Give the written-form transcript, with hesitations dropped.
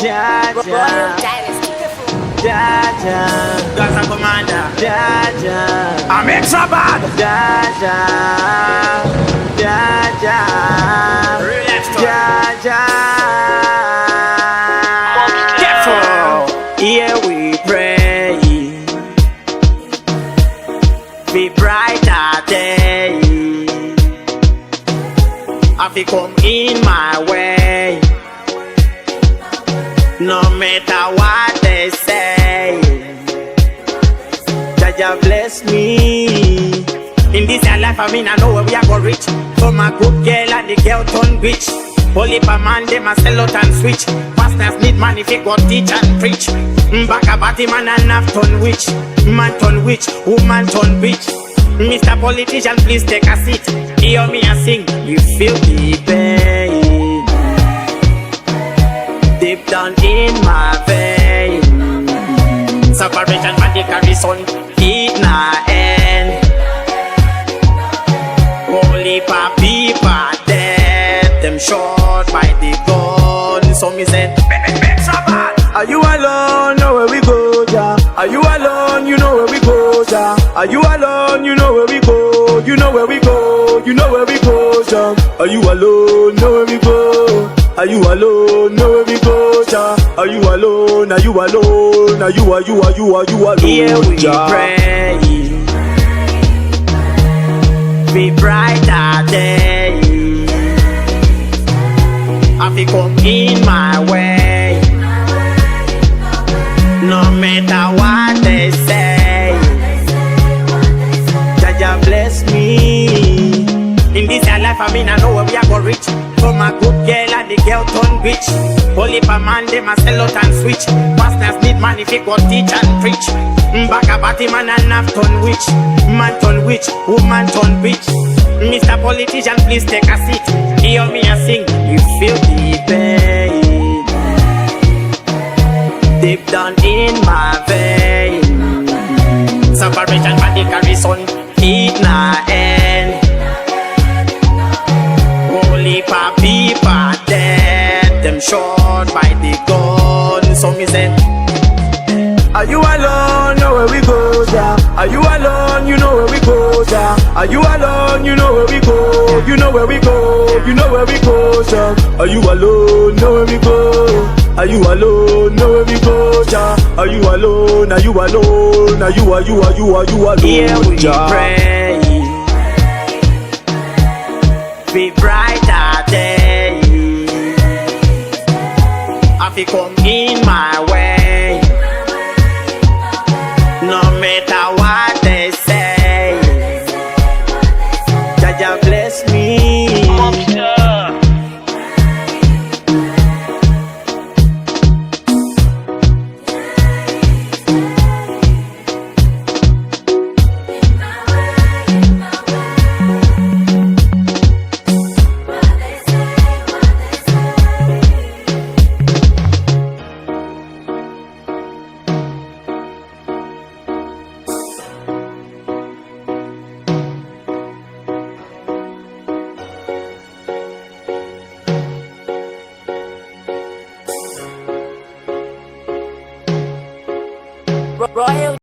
Royal Dynasty. Gaza Commander. I'm extra bad. Relax, Here we pray, be brighter day. Have you come in my way? No matter what they say, Jaja bless me. In this your life, I mean, I know where we are going reach. From a good girl and the girl turn bitch. Only per man, they must sell out and switch. Pastors need man if you go teach and preach. Back about him and enough turn witch. Man turn witch, woman turn bitch. Mr. Politician, please take a seat. Hear me and sing, you feel the pain deep down in my vein. Separation from the garrison, it na end. Only for people dead, them shot by the gun. So me said, are you alone? Know where we go, ja? Are you alone? You know where we go, ja? Are you alone? You know where we go? You know where we go? You know where we go, ja? Are you alone? Know where we go? Are you alone? Know where we go, ja? Are you alone? Are you alone? Are you alone? Here we pray, be brighter day. Have you come in my way? No matter what they say, Jaja bless me. In this your life, I mean, I know where we are going reach. From a good girl and the girl turn bitch. Only per man, they must sell out and switch. Pastors need man if you go teach and preach. Back about him and enough turn witch. Man turn witch, woman turn bitch. Mr. Politician, please take a seat. Hear me and sing, you feel the pain deep down in my vein. Separation from the garrison, it na end. Only for people dead, them shot by the gun. So me said, are you alone? Know where we go, ja? Are you alone? You know where we go, ja? Are you alone? You know where we go? You know where we go? You know where we go, ja? Are you alone? Know where we go? Are you alone? Know where we go, ja? Are you alone? Are you alone? Are you alone? Here we pray, be brighter day. Have you come in my way? No matter what they say, Jaja bless me.